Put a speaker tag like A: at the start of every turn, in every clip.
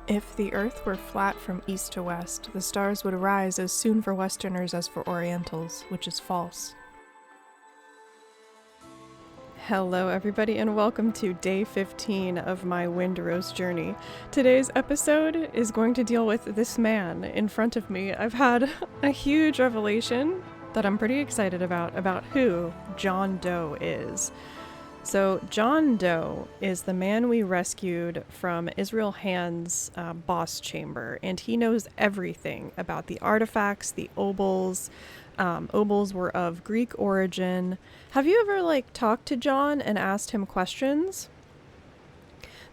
A: If the Earth were flat from east to west, the stars would arise as soon for Westerners as for Orientals, which is false. Hello everybody and welcome to day 15 of my Windrose journey. Today's episode is going to deal with this man in front of me. I've had a huge revelation that I'm pretty excited about who John Doe is. So John Doe is the man we rescued from Israel Hand's boss chamber, and he knows everything about the artifacts, the obols. Obols were of Greek origin. Have you ever talked to John and asked him questions?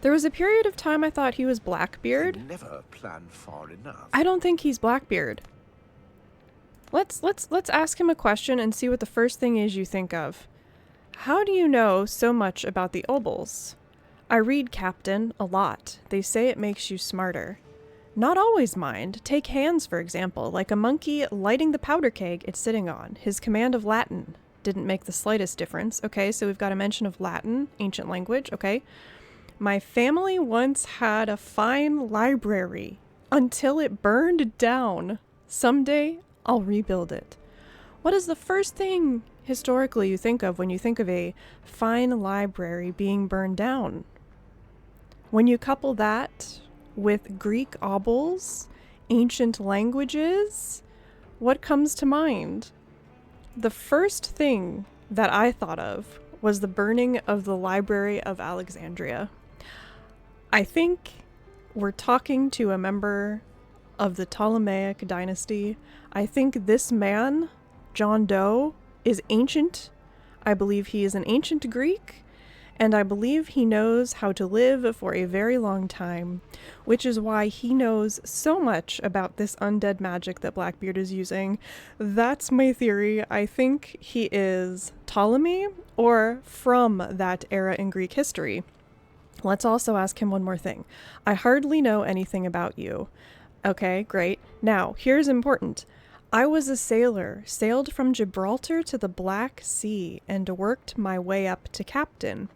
A: There was a period of time I thought he was Blackbeard.
B: You never plan far enough.
A: I don't think he's Blackbeard. Let's ask him a question and see what the first thing is you think of. How do you know so much about the obols? I read, Captain, a lot. They say it makes you smarter. Not always, mind. Take hands, for example, like a monkey lighting the powder keg it's sitting on. His command of Latin didn't make the slightest difference. Okay, so we've got a mention of Latin, ancient language, okay. My family once had a fine library until it burned down. Someday, I'll rebuild it. What is the first thing historically you think of when you think of a fine library being burned down? When you couple that with Greek obols, ancient languages, what comes to mind? The first thing that I thought of was the burning of the Library of Alexandria. I think we're talking to a member of the Ptolemaic dynasty. I think this man, John Doe, is ancient. I believe he is an ancient Greek, and I believe he knows how to live for a very long time, which is why he knows so much about this undead magic that Blackbeard is using. That's my theory. I think he is Ptolemy or from that era in Greek history. Let's also ask him one more thing. I hardly know anything about you. Okay, great. Now, here's important. I was a sailor, sailed from Gibraltar to the Black Sea, and worked my way up to captain.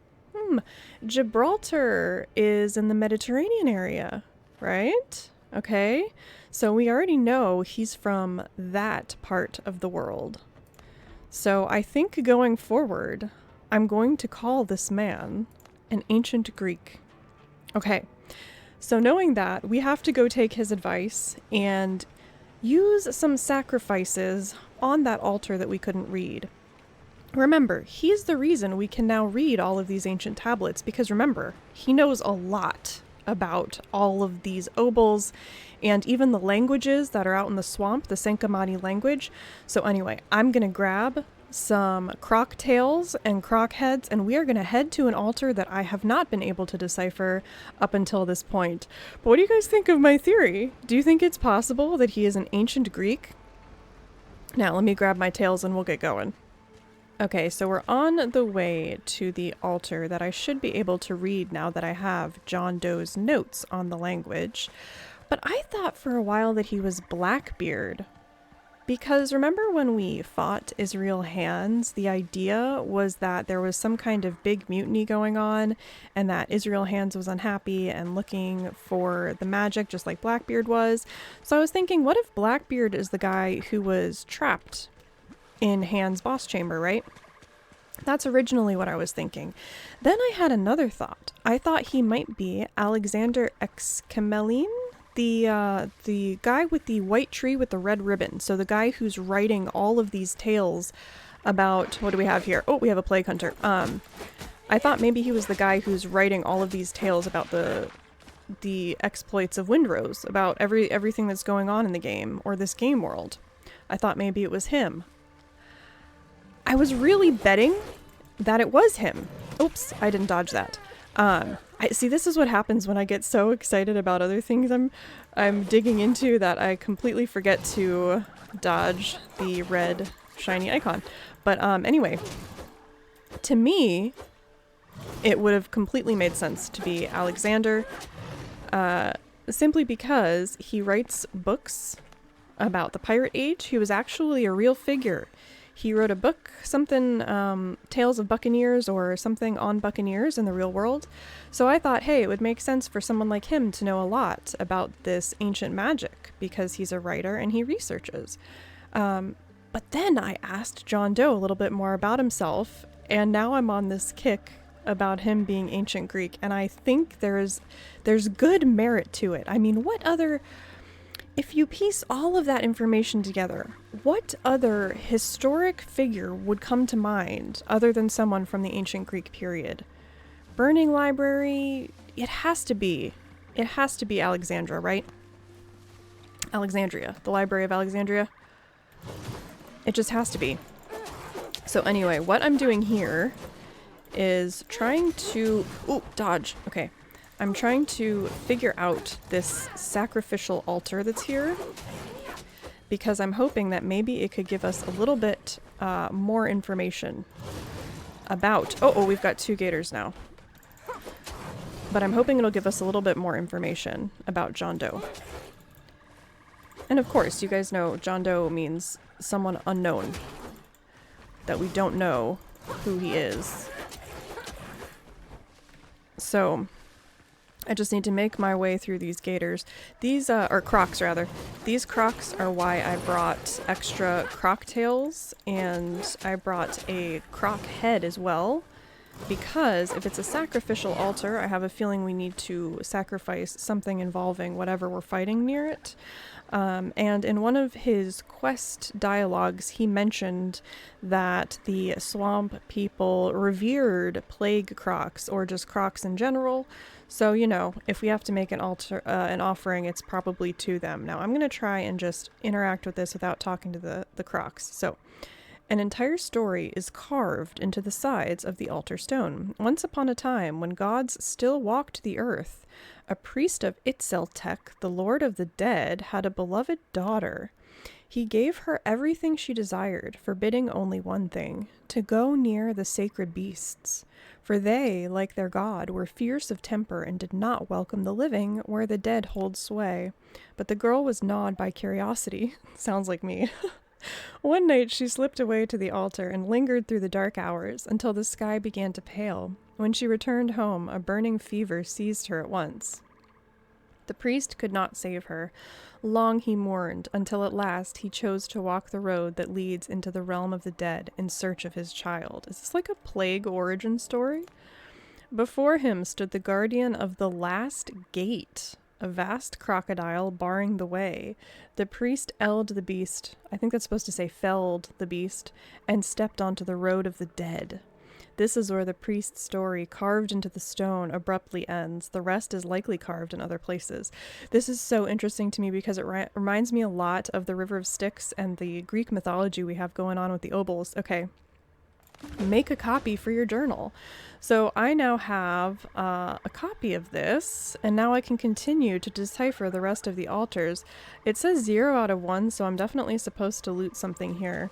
A: Gibraltar is in the Mediterranean area, right? Okay, so we already know he's from that part of the world. So I think going forward, I'm going to call this man an ancient Greek. Okay, so knowing that, we have to go take his advice and use some sacrifices on that altar that we couldn't read. Remember, he's the reason we can now read all of these ancient tablets, because remember, he knows a lot about all of these obols and even the languages that are out in the swamp, the Senkamani language. So anyway, I'm going to grab some croc tails and croc heads, and we are going to head to an altar that I have not been able to decipher up until this point. But what do you guys think of my theory? Do you think it's possible that he is an ancient Greek? Now, let me grab my tails and we'll get going. Okay, so we're on the way to the altar that I should be able to read now that I have John Doe's notes on the language. But I thought for a while that he was Blackbeard. Because remember when we fought Israel Hands, the idea was that there was some kind of big mutiny going on and that Israel Hands was unhappy and looking for the magic just like Blackbeard was. So I was thinking, what if Blackbeard is the guy who was trapped in Hands' boss chamber, right? That's originally what I was thinking. Then I had another thought. I thought he might be Alexander Excameline? The guy with the white tree with the red ribbon. So the guy who's writing all of these tales about, what do we have here? Oh, we have a plague hunter. I thought maybe he was the guy who's writing all of these tales about the exploits of Windrose, about everything that's going on in the game, or this game world. I thought maybe it was him. I was really betting that it was him. Oops, I didn't dodge that. I see, this is what happens when I get so excited about other things I'm digging into that I completely forget to dodge the red shiny icon. But anyway, to me, it would have completely made sense to be Alexander, simply because he writes books about the Pirate Age. He was actually a real figure. He wrote a book, something, Tales of Buccaneers or something on Buccaneers in the real world. So I thought, hey, it would make sense for someone like him to know a lot about this ancient magic because he's a writer and he researches. But then I asked John Doe a little bit more about himself, and now I'm on this kick about him being ancient Greek, and I think there's good merit to it. I mean, if you piece all of that information together, what other historic figure would come to mind other than someone from the ancient Greek period? Burning Library, it has to be Alexandria, right? Alexandria, the Library of Alexandria. It just has to be. So anyway, what I'm doing here is trying to... Ooh, dodge. Okay. I'm trying to figure out this sacrificial altar that's here because I'm hoping that maybe it could give us a little bit more information about... Oh, we've got 2 gators now. But I'm hoping it'll give us a little bit more information about John Doe. And of course, you guys know John Doe means someone unknown, that we don't know who he is. So I just need to make my way through these gators. These or crocs rather. These crocs are why I brought extra croc tails, and I brought a croc head as well, because if it's a sacrificial altar, I have a feeling we need to sacrifice something involving whatever we're fighting near it. And in one of his quest dialogues, he mentioned that the swamp people revered plague crocs, or just crocs in general. So, you know, if we have to make an offering, it's probably to them. Now, I'm going to try and just interact with this without talking to the crocs. So, an entire story is carved into the sides of the altar stone. Once upon a time, when gods still walked the earth, a priest of Itzeltek, the lord of the dead, had a beloved daughter. He gave her everything she desired, forbidding only one thing, to go near the sacred beasts. For they, like their god, were fierce of temper and did not welcome the living where the dead hold sway. But the girl was gnawed by curiosity. Sounds like me. One night she slipped away to the altar and lingered through the dark hours until the sky began to pale. When she returned home, a burning fever seized her at once. The priest could not save her. Long he mourned, until at last he chose to walk the road that leads into the realm of the dead in search of his child. Is this like a plague origin story? Before him stood the guardian of the last gate, a vast crocodile barring the way. The priest felled the beast, and stepped onto the road of the dead. This is where the priest's story, carved into the stone, abruptly ends. The rest is likely carved in other places. This is so interesting to me because it reminds me a lot of the River of Styx and the Greek mythology we have going on with the obols. Okay, make a copy for your journal. So I now have a copy of this, and now I can continue to decipher the rest of the altars. It says 0 out of 1, so I'm definitely supposed to loot something here.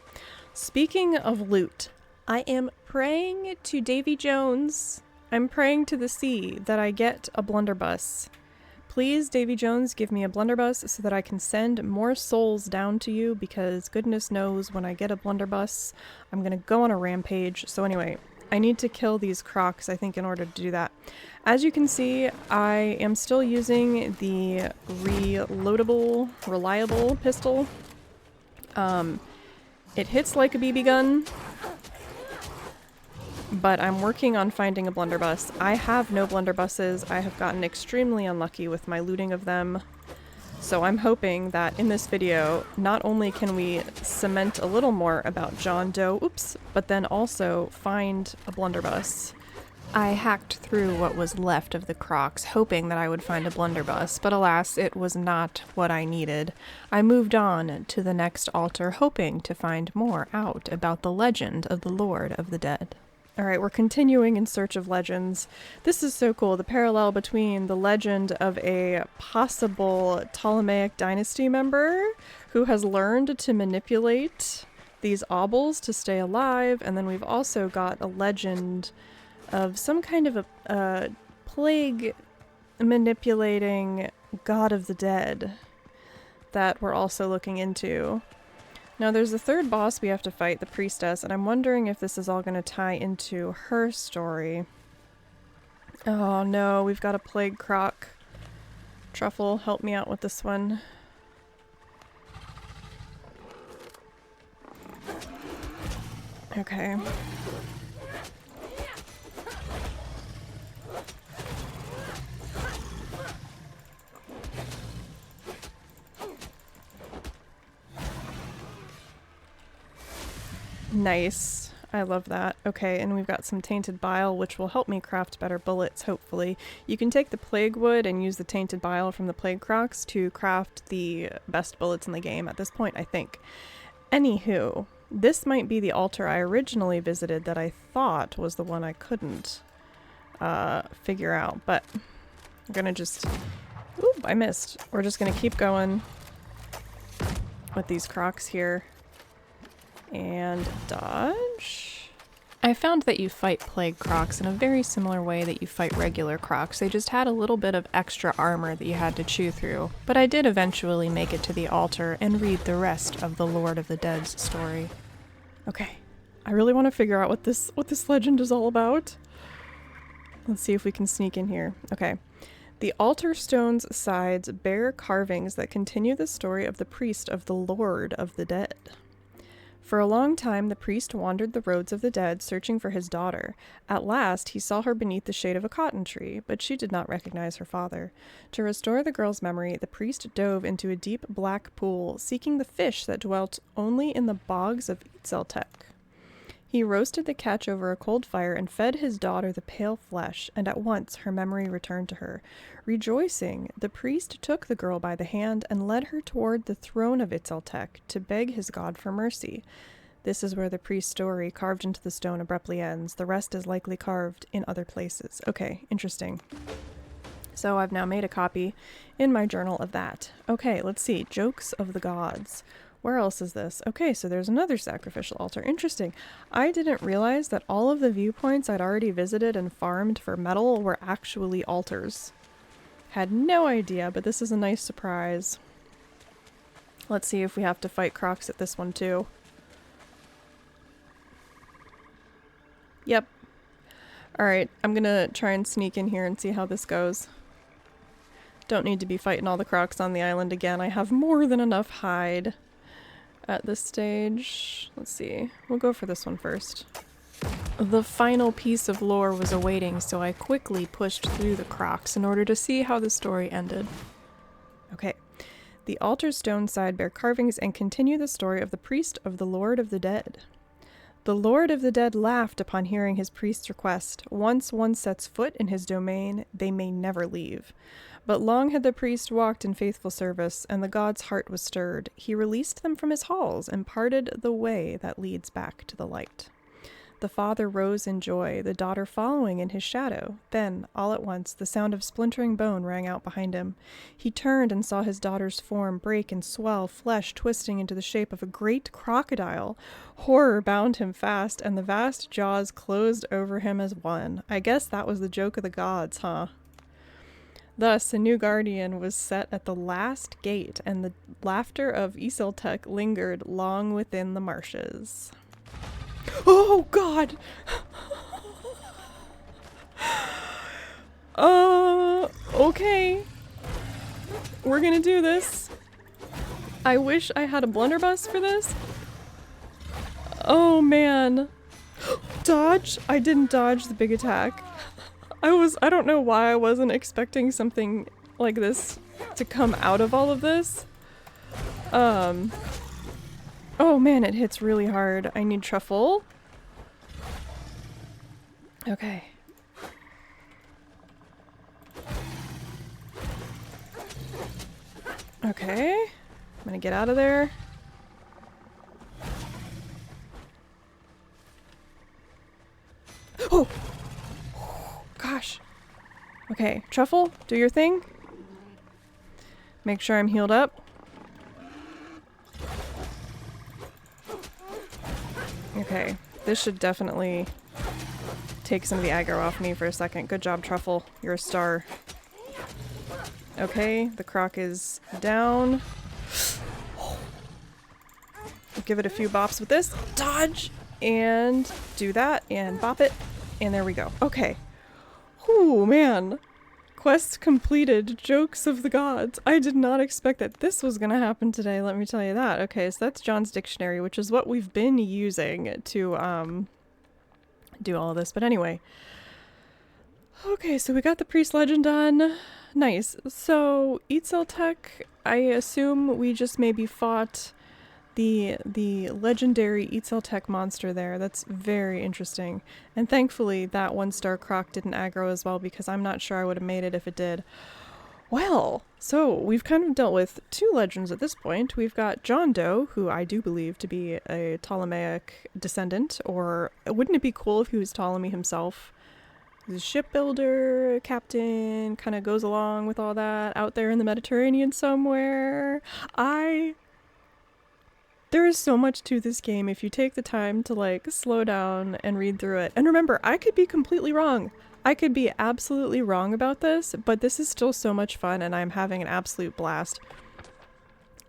A: Speaking of loot, I am praying to Davy Jones. I'm praying to the sea that I get a blunderbuss. Please, Davy Jones, give me a blunderbuss so that I can send more souls down to you, because goodness knows when I get a blunderbuss, I'm going to go on a rampage. So anyway, I need to kill these crocs, I think, in order to do that. As you can see, I am still using the reliable pistol. It hits like a BB gun, but I'm working on finding a blunderbuss. I have no blunderbusses. I have gotten extremely unlucky with my looting of them. So I'm hoping that in this video, not only can we cement a little more about John Doe, but then also find a blunderbuss. I hacked through what was left of the crocs, hoping that I would find a blunderbuss, but alas, it was not what I needed. I moved on to the next altar, hoping to find more out about the legend of the Lord of the Dead. Alright, we're continuing in search of legends. This is so cool, the parallel between the legend of a possible Ptolemaic dynasty member who has learned to manipulate these obols to stay alive, and then we've also got a legend of some kind of a plague manipulating god of the dead that we're also looking into. Now there's a third boss we have to fight, the priestess, and I'm wondering if this is all going to tie into her story. Oh no, we've got a plague croc. Truffle, help me out with this one. Okay. Nice. I love that. Okay, and we've got some tainted bile, which will help me craft better bullets, hopefully. You can take the plague wood and use the tainted bile from the plague crocs to craft the best bullets in the game at this point, I think. Anywho, this might be the altar I originally visited that I thought was the one I couldn't figure out, but I'm gonna just... Oop, I missed. We're just gonna keep going with these crocs here. And dodge. I found that you fight plague crocs in a very similar way that you fight regular crocs. They just had a little bit of extra armor that you had to chew through. But I did eventually make it to the altar and read the rest of the Lord of the Dead's story. Okay, I really want to figure out what this legend is all about. Let's see if we can sneak in here. Okay. The altar stone's sides bear carvings that continue the story of the priest of the Lord of the Dead. For a long time, the priest wandered the roads of the dead, searching for his daughter. At last, he saw her beneath the shade of a cotton tree, but she did not recognize her father. To restore the girl's memory, the priest dove into a deep black pool, seeking the fish that dwelt only in the bogs of Itzeltek. He roasted the catch over a cold fire and fed his daughter the pale flesh, and at once her memory returned to her. Rejoicing, the priest took the girl by the hand and led her toward the throne of Itzeltek to beg his god for mercy. This is where the priest's story, carved into the stone, abruptly ends. The rest is likely carved in other places. Okay, interesting. So I've now made a copy in my journal of that. Okay, let's see. Jokes of the Gods. Where else is this? Okay, so there's another sacrificial altar. Interesting. I didn't realize that all of the viewpoints I'd already visited and farmed for metal were actually altars. Had no idea, but this is a nice surprise. Let's see if we have to fight crocs at this one too. Yep. Alright, I'm gonna try and sneak in here and see how this goes. Don't need to be fighting all the crocs on the island again. I have more than enough hide at this stage. Let's see. We'll go for this one first. The final piece of lore was awaiting, so I quickly pushed through the crocs in order to see how the story ended. Okay. The altar's stone side bear carvings and continue the story of the priest of the Lord of the Dead. The Lord of the Dead laughed upon hearing his priest's request. Once one sets foot in his domain, they may never leave. But long had the priest walked in faithful service, and the god's heart was stirred. He released them from his halls and parted the way that leads back to the light. The father rose in joy, the daughter following in his shadow. Then, all at once, the sound of splintering bone rang out behind him. He turned and saw his daughter's form break and swell, flesh twisting into the shape of a great crocodile. Horror bound him fast, and the vast jaws closed over him as one. I guess that was the joke of the gods, huh? Thus, a new guardian was set at the last gate, and the laughter of Itzeltek lingered long within the marshes. Oh, God! Okay. We're gonna do this. I wish I had a blunderbuss for this. Oh, man. Dodge? I didn't dodge the big attack. I don't know why I wasn't expecting something like this to come out of all of this. Oh man, it hits really hard. I need truffle. Okay. Okay. I'm gonna get out of there. Oh! Gosh. Okay, truffle, do your thing. Make sure I'm healed up. Okay, this should definitely take some of the aggro off me for a second. Good job, Truffle. You're a star. Okay, the croc is down. give it a few bops with this. Dodge! And do that, and bop it. And there we go. Okay. Ooh, man. Quest completed. Jokes of the gods. I did not expect that this was gonna happen today, let me tell you that. Okay, so that's John's dictionary, which is what we've been using to, do all of this. But anyway. Okay, so we got the priest legend done. Nice. So, Eatzel Tech, I assume we just maybe fought the legendary Eatzel Tech monster there. That's very interesting. And thankfully that 1-star croc didn't aggro as well, because I'm not sure I would have made it if it did. Well, so we've kind of dealt with 2 legends at this point. We've got John Doe, who I do believe to be a Ptolemaic descendant, or wouldn't it be cool if he was Ptolemy himself? He's a shipbuilder, captain, kind of goes along with all that, out there in the Mediterranean somewhere. There is so much to this game if you take the time to like slow down and read through it. And remember, I could be completely wrong. I could be absolutely wrong about this, but this is still so much fun and I'm having an absolute blast.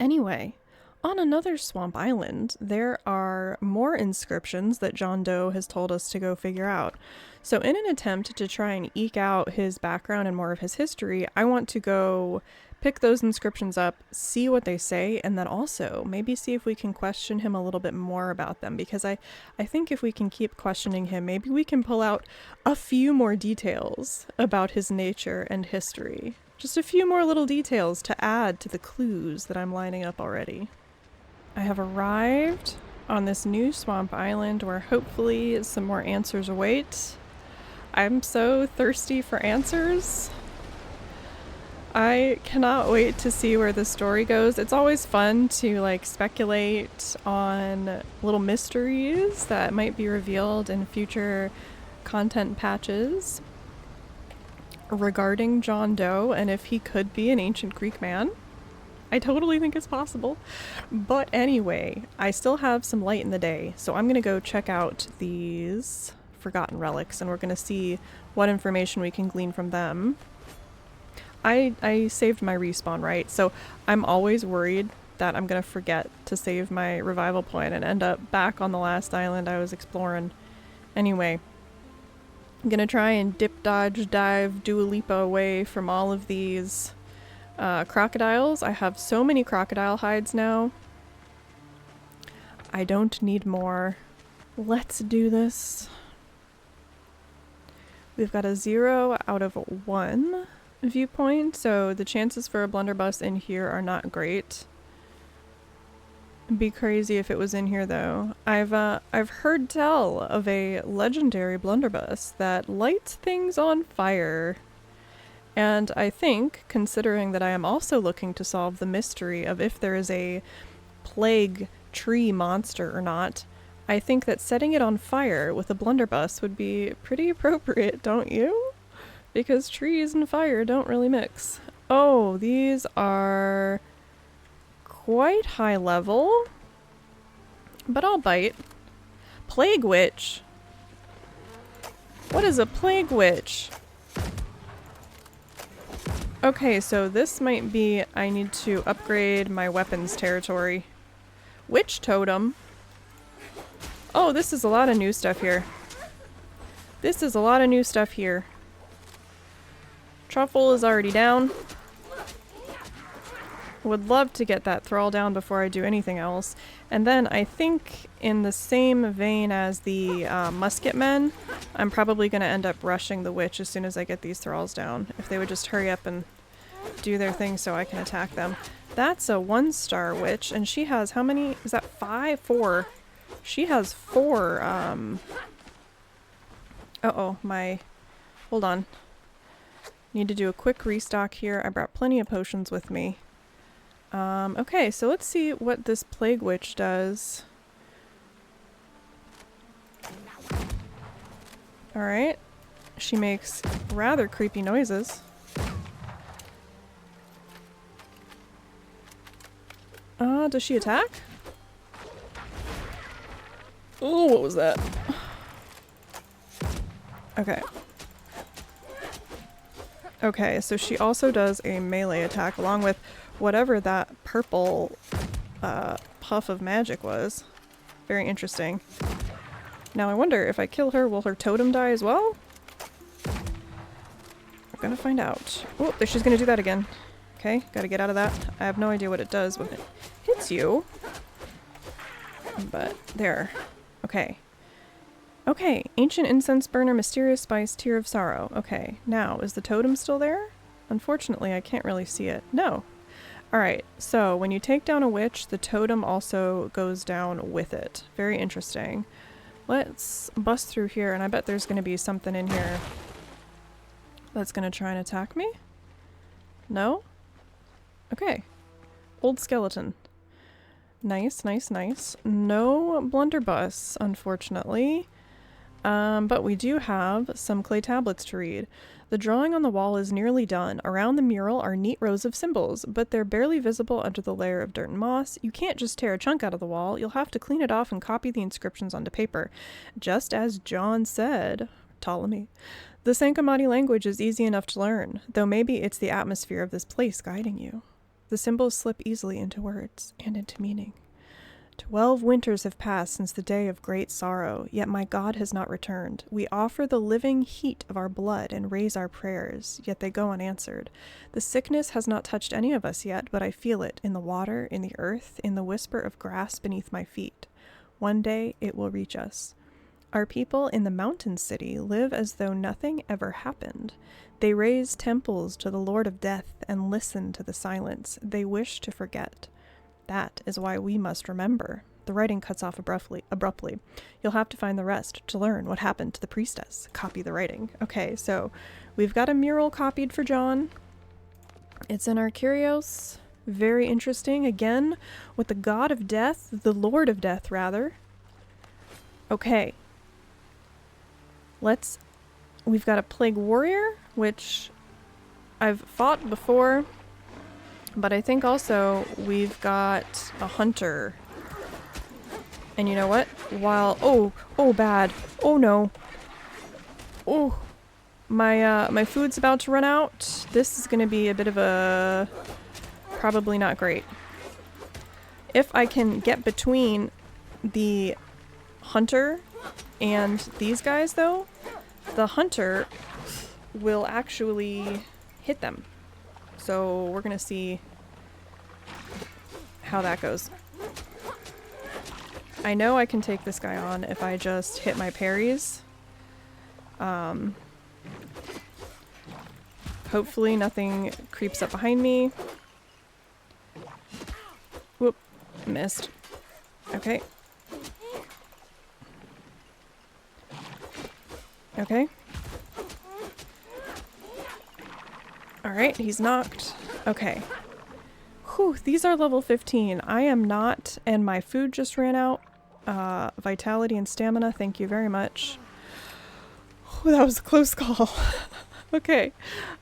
A: Anyway, on another swamp island, there are more inscriptions that John Doe has told us to go figure out. So in an attempt to try and eke out his background and more of his history, I want to go pick those inscriptions up, see what they say, and then also maybe see if we can question him a little bit more about them, because I think if we can keep questioning him, maybe we can pull out a few more details about his nature and history. Just a few more little details to add to the clues that I'm lining up already. I have arrived on this new swamp island where hopefully some more answers await. I'm so thirsty for answers. I cannot wait to see where the story goes. It's always fun to like speculate on little mysteries that might be revealed in future content patches regarding John Doe and if he could be an ancient Greek man. I totally think it's possible. But anyway, I still have some light in the day, so I'm gonna go check out these forgotten relics and we're gonna see what information we can glean from them. I saved my respawn, right? So I'm always worried that I'm gonna forget to save my revival point and end up back on the last island I was exploring. Anyway, I'm gonna try and dip, dodge, dive, Dua Lipa away from all of these crocodiles. I have so many crocodile hides now. I don't need more. Let's do this. We've got a 0 out of 1 viewpoint, so the chances for a blunderbuss in here are not great. It'd be crazy if it was in here though. I've heard tell of a legendary blunderbuss that lights things on fire. And I think, considering that I am also looking to solve the mystery of if there is a plague tree monster or not, I think that setting it on fire with a blunderbuss would be pretty appropriate, don't you? Because trees and fire don't really mix. Oh, these are quite high level, but I'll bite. Plague Witch. What is a Plague Witch? Okay, so this might be I need to upgrade my weapons territory. Witch Totem. Oh, this is a lot of new stuff here. This is a lot of new stuff here. Truffle is already down. Would love to get that thrall down before I do anything else. And then I think in the same vein as the musket men, I'm probably going to end up rushing the witch as soon as I get these thralls down. If they would just hurry up and do their thing so I can attack them. That's a 1-star witch, and she has how many? Is that 5? 4. She has 4, uh-oh, hold on. Need to do a quick restock here. I brought plenty of potions with me. Okay, so let's see what this Plague Witch does. Alright. She makes rather creepy noises. Does she attack? Oh, what was that? Okay. Okay, so she also does a melee attack along with whatever that purple puff of magic was. Very interesting. Now I wonder if I kill her, will her totem die as well? We're gonna find out. Oh, she's gonna do that again. Okay, gotta get out of that. I have no idea what it does when it hits you. But there. Okay. Okay, ancient incense burner, mysterious spice, tear of sorrow. Okay, now, is the totem still there? Unfortunately, I can't really see it. No. Alright, so when you take down a witch, the totem also goes down with it. Very interesting. Let's bust through here, and I bet there's going to be something in here that's going to try and attack me? No? Okay. Old skeleton. Nice, nice, nice. No blunderbuss, unfortunately. But we do have some clay tablets to read. The drawing on the wall is nearly done. Around the mural are neat rows of symbols, but they're barely visible under the layer of dirt and moss. You can't just tear a chunk out of the wall. You'll have to clean it off and copy the inscriptions onto paper. Just as John said, Ptolemy. The Sankamati language is easy enough to learn, though maybe it's the atmosphere of this place guiding you. The symbols slip easily into words and into meaning. 12 winters have passed since the day of great sorrow, yet my God has not returned. We offer the living heat of our blood and raise our prayers, yet they go unanswered. The sickness has not touched any of us yet, but I feel it in the water, in the earth, in the whisper of grass beneath my feet. One day it will reach us. Our people in the mountain city live as though nothing ever happened. They raise temples to the Lord of Death and listen to the silence. They wish to forget. That is why we must remember. The writing cuts off abruptly. You'll have to find the rest to learn what happened to the priestess. Copy the writing. Okay, so we've got a mural copied for John. It's in our curios. Very interesting. Again, with the god of death, the lord of death, rather. Okay. We've got a plague warrior, which I've fought before. But I think also we've got a hunter. And you know what? Oh, bad. Oh no. Oh, my food's about to run out. This is gonna be a bit of a probably not great. If I can get between the hunter and these guys though, the hunter will actually hit them. So we're gonna see how that goes. I know I can take this guy on if I just hit my parries. Hopefully nothing creeps up behind me. Whoop, missed. Okay. Okay. Alright, he's knocked. Okay. Whew, these are level 15. I am not, and my food just ran out. Vitality and stamina, thank you very much. Whew, that was a close call. Okay.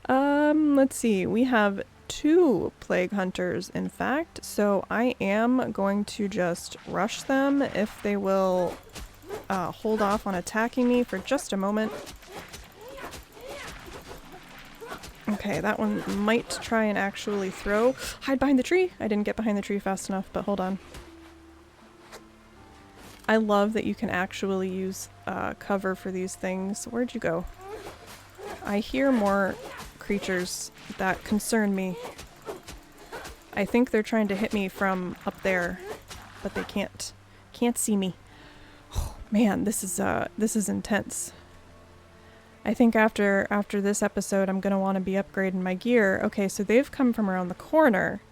A: Let's see. We have 2 plague hunters, in fact, so I am going to just rush them if they will hold off on attacking me for just a moment. Okay, that one might try and actually throw. Hide behind the tree! I didn't get behind the tree fast enough, but hold on. I love that you can actually use cover for these things. Where'd you go? I hear more creatures that concern me. I think they're trying to hit me from up there, but they can't see me. Oh, man, this is intense. I think after this episode, I'm gonna want to be upgrading my gear. Okay, so they've come from around the corner.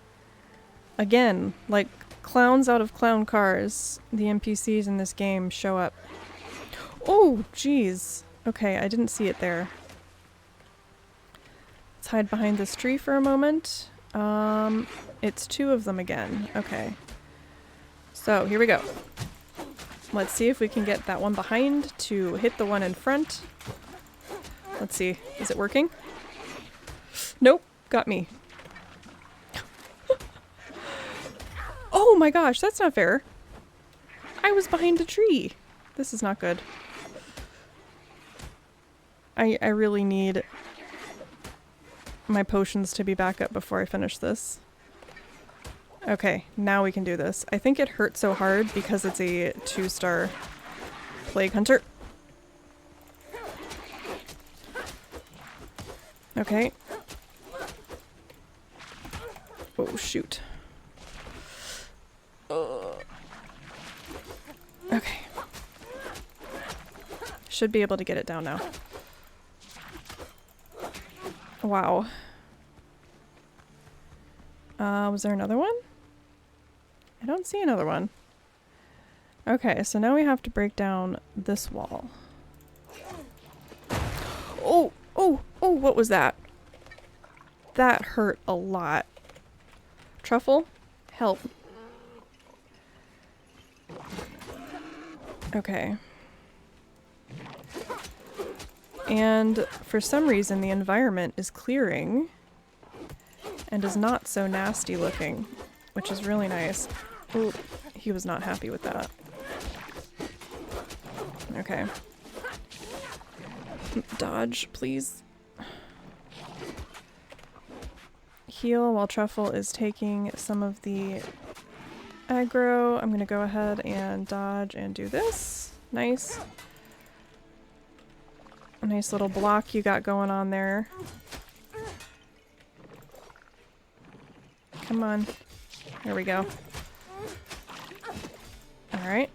A: Again, like clowns out of clown cars, the NPCs in this game show up. Oh, jeez. Okay, I didn't see it there. Let's hide behind this tree for a moment. It's 2 of them again. Okay. So, here we go. Let's see if we can get that one behind to hit the one in front. Let's see. Is it working? Nope. Got me. Oh my gosh, that's not fair. I was behind a tree. This is not good. I really need my potions to be back up before I finish this. Okay, now we can do this. I think it hurt so hard because it's a 2-star Plague Hunter. Okay. Oh, shoot. Okay. Should be able to get it down now. Wow. Was there another one? I don't see another one. Okay, so now we have to break down this wall. Oh, oh, oh, what was that? That hurt a lot. Truffle, help. Okay. And for some reason the environment is clearing and is not so nasty looking, which is really nice. Ooh, he was not happy with that. Okay. Dodge, please. Heal while Truffle is taking some of the aggro. I'm gonna go ahead and dodge and do this. Nice. A nice little block you got going on there. Come on. There we go. Alright.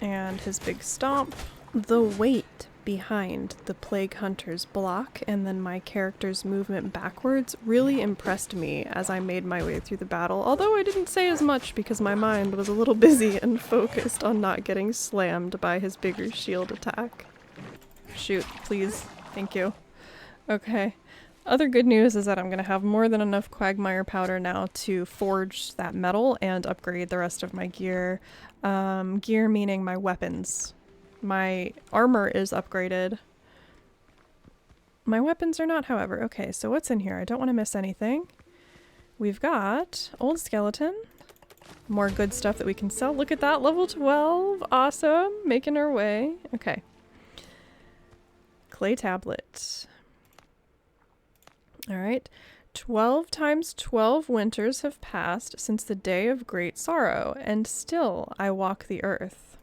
A: And his big stomp. The weight behind the Plague Hunter's block and then my character's movement backwards really impressed me as I made my way through the battle, although I didn't say as much because my mind was a little busy and focused on not getting slammed by his bigger shield attack. Shoot, please. Thank you. Okay. Other good news is that I'm going to have more than enough Quagmire powder now to forge that metal and upgrade the rest of my gear. Gear meaning my weapons. My armor is upgraded. My weapons are not, however. Okay, so what's in here? I don't want to miss anything. We've got old skeleton. More good stuff that we can sell. Look at that, level 12. Awesome. Making our way. Okay. Clay tablet. Alright. 12 times 12 winters have passed since the day of great sorrow, and still I walk the earth.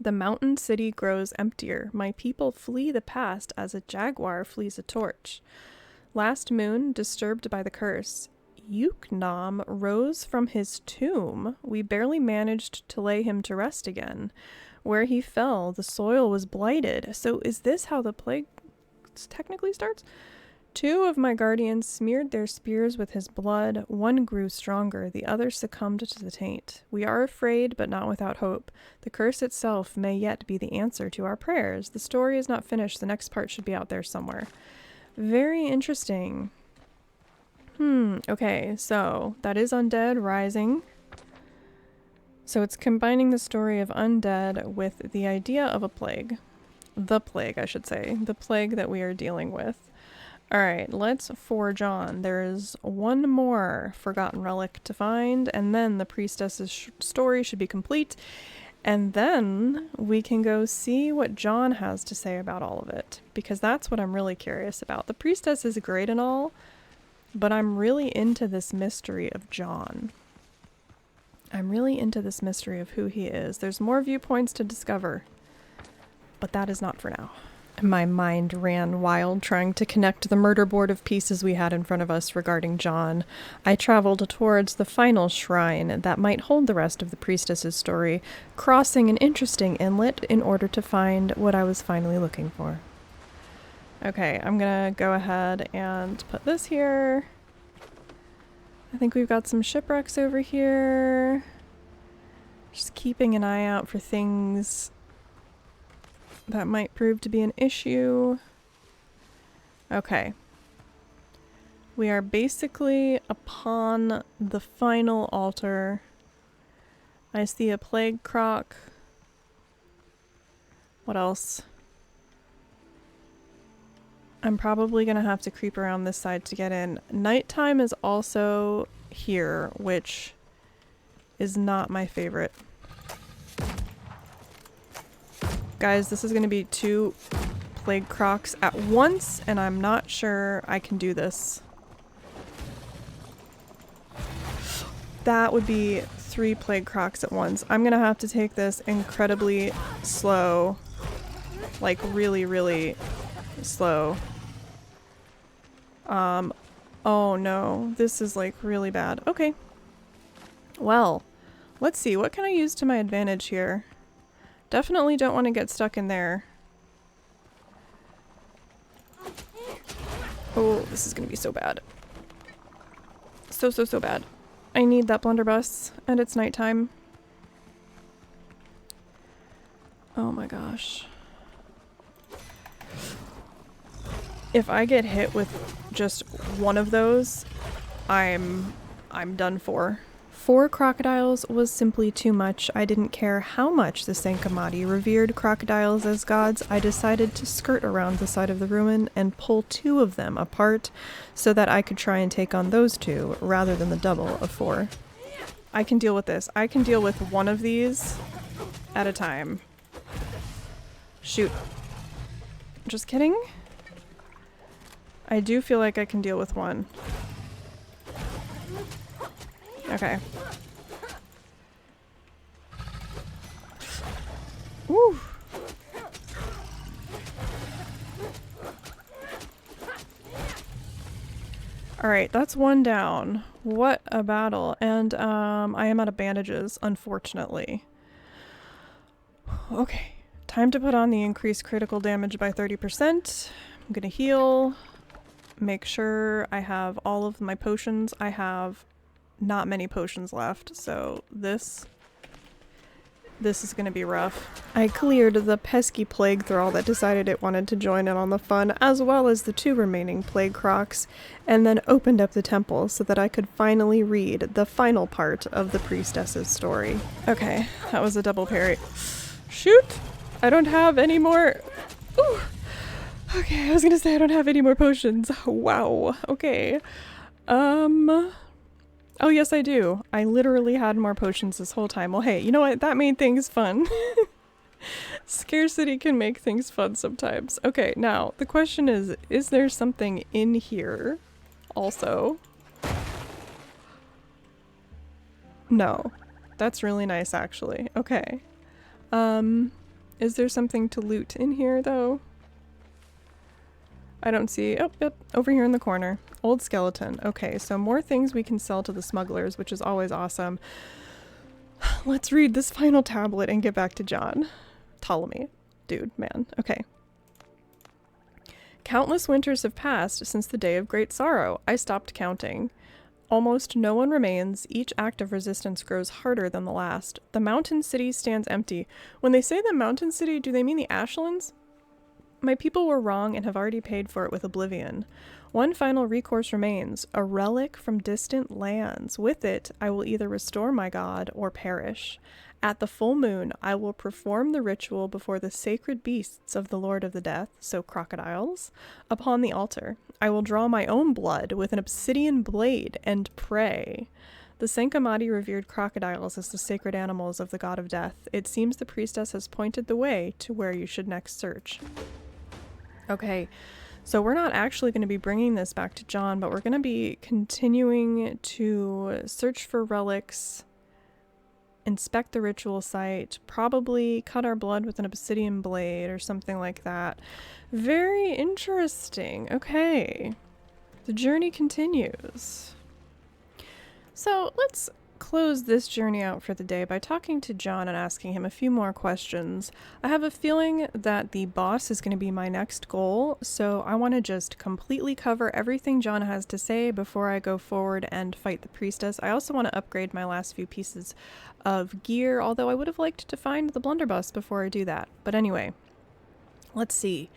A: The mountain city grows emptier. My people flee the past as a jaguar flees a torch. Last moon, disturbed by the curse, Yuknam rose from his tomb. We barely managed to lay him to rest again. Where he fell, the soil was blighted. So is this how the plague technically starts? 2 of my guardians smeared their spears with his blood. One grew stronger, the other succumbed to the taint. We are afraid, but not without hope. The curse itself may yet be the answer to our prayers. The story is not finished. The next part should be out there somewhere. Very interesting. Okay, so that is Undead Rising. So it's combining the story of undead with the idea of a plague. The plague, I should say. The plague that we are dealing with. Alright, let's forge on. There is one more forgotten relic to find, and then the priestess's story should be complete. And then we can go see what John has to say about all of it, because that's what I'm really curious about. The priestess is great and all, but I'm really into this mystery of John. I'm really into this mystery of who he is. There's more viewpoints to discover, but that is not for now. My mind ran wild trying to connect the murder board of pieces we had in front of us regarding John. I traveled towards the final shrine that might hold the rest of the priestess's story, crossing an interesting inlet in order to find what I was finally looking for. Okay, I'm gonna go ahead and put this here. I think we've got some shipwrecks over here. Just keeping an eye out for things that might prove to be an issue. Okay. We are basically upon the final altar. I see a plague croc. What else? I'm probably gonna have to creep around this side to get in. Nighttime is also here, which is not my favorite. Guys, this is going to be 2 plague crocs at once, and I'm not sure I can do this. that would be 3 plague crocs at once. I'm gonna have to take this incredibly slow. Like, really, really slow. Oh no. This is, like, really bad. Okay. Well, let's see. What can I use to my advantage here? Definitely don't want to get stuck in there. Oh, this is gonna be so bad. So bad. I need that blunderbuss, and it's nighttime. Oh my gosh. If I get hit with just one of those, I'm done for. 4 crocodiles was simply too much. I didn't care how much the Sankamati revered crocodiles as gods. I decided to skirt around the side of the ruin and pull 2 of them apart so that I could try and take on those 2 rather than the double of 4. I can deal with this. I can deal with one of these at a time. Shoot. Just kidding? I do feel like I can deal with one. Okay. Woo! Alright, that's one down. What a battle. And I am out of bandages, unfortunately. Okay, time to put on the increased critical damage by 30%. I'm gonna heal. Make sure I have all of my potions. I have not many potions left, so this is gonna be rough. I cleared the pesky plague thrall that decided it wanted to join in on the fun, as well as the 2 remaining plague crocs, and then opened up the temple so that I could finally read the final part of the priestess's story. Okay, that was a double parry. Shoot! I don't have any more. Ooh. Okay, I was gonna say I don't have any more potions. Wow. Okay. Oh yes I do. I literally had more potions this whole time. Well hey, you know what? That made things fun. Scarcity can make things fun sometimes. Okay, now the question is there something in here also? No. That's really nice actually. Okay. Is there something to loot in here though? I don't see. Oh, yep. Over here in the corner. Old skeleton. Okay, so more things we can sell to the smugglers, which is always awesome. Let's read this final tablet and get back to John. Ptolemy. Dude, man. Okay. Countless winters have passed since the day of great sorrow. I stopped counting. Almost no one remains. Each act of resistance grows harder than the last. The mountain city stands empty. When they say the mountain city, do they mean the Ashlands? My people were wrong and have already paid for it with oblivion. One final recourse remains, a relic from distant lands. With it, I will either restore my god or perish. At the full moon, I will perform the ritual before the sacred beasts of the Lord of the Death, so crocodiles, upon the altar. I will draw my own blood with an obsidian blade and pray. The Sankamati revered crocodiles as the sacred animals of the god of death. It seems the priestess has pointed the way to where you should next search. Okay, so we're not actually going to be bringing this back to John, but we're going to be continuing to search for relics, inspect the ritual site, probably cut our blood with an obsidian blade or something like that. Very interesting. Okay, the journey continues. So let's close this journey out for the day by talking to John and asking him a few more questions. I have a feeling that the boss is going to be my next goal, so I want to just completely cover everything John has to say before I go forward and fight the priestess. I also want to upgrade my last few pieces of gear, although I would have liked to find the blunderbuss before I do that. But anyway, let's see.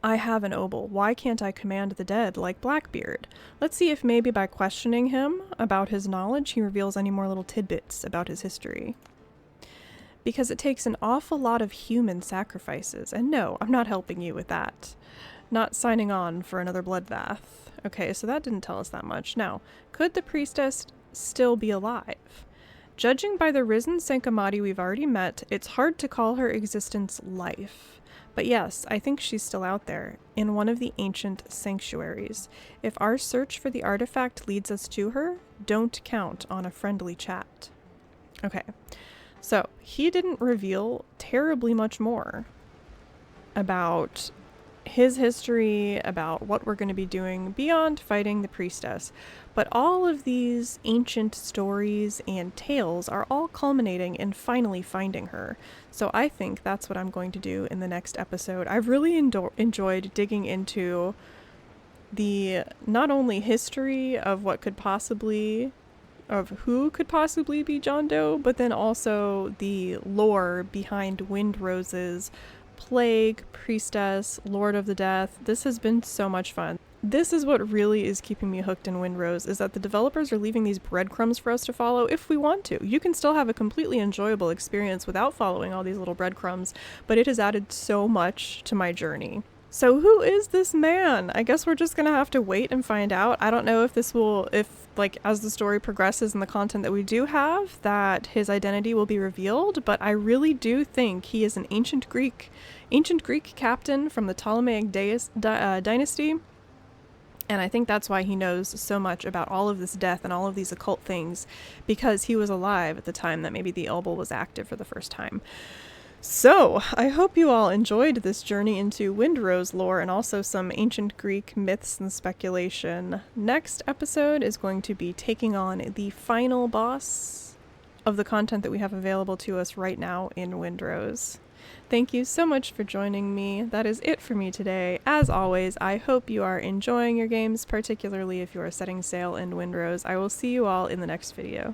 A: I have an obol. Why can't I command the dead like Blackbeard? Let's see if maybe by questioning him about his knowledge, he reveals any more little tidbits about his history. Because it takes an awful lot of human sacrifices. And no, I'm not helping you with that. Not signing on for another bloodbath. Okay, so that didn't tell us that much. Now, could the priestess still be alive? Judging by the risen Sankamati we've already met, it's hard to call her existence life. But yes, I think she's still out there, in one of the ancient sanctuaries. If our search for the artifact leads us to her, don't count on a friendly chat. Okay, so he didn't reveal terribly much more about his history, about what we're going to be doing beyond fighting the priestess. But all of these ancient stories and tales are all culminating in finally finding her. So I think that's what I'm going to do in the next episode. I've really enjoyed digging into the not only history of what could possibly, of who could possibly be John Doe, but then also the lore behind Windrose's plague, priestess, lord of the death. This has been so much fun. This is what really is keeping me hooked in Windrose, is that the developers are leaving these breadcrumbs for us to follow if we want to. You can still have a completely enjoyable experience without following all these little breadcrumbs, but it has added so much to my journey. So who is this man? I guess we're just gonna have to wait and find out. I don't know if this will, like, as the story progresses and the content that we do have, that his identity will be revealed, but I really do think he is an ancient Greek captain from the Ptolemaic dynasty. And I think that's why he knows so much about all of this death and all of these occult things, because he was alive at the time that maybe the Elbel was active for the first time. So, I hope you all enjoyed this journey into Windrose lore and also some ancient Greek myths and speculation. Next episode is going to be taking on the final boss of the content that we have available to us right now in Windrose. Thank you so much for joining me. That is it for me today. As always, I hope you are enjoying your games, particularly if you are setting sail in Windrose. I will see you all in the next video.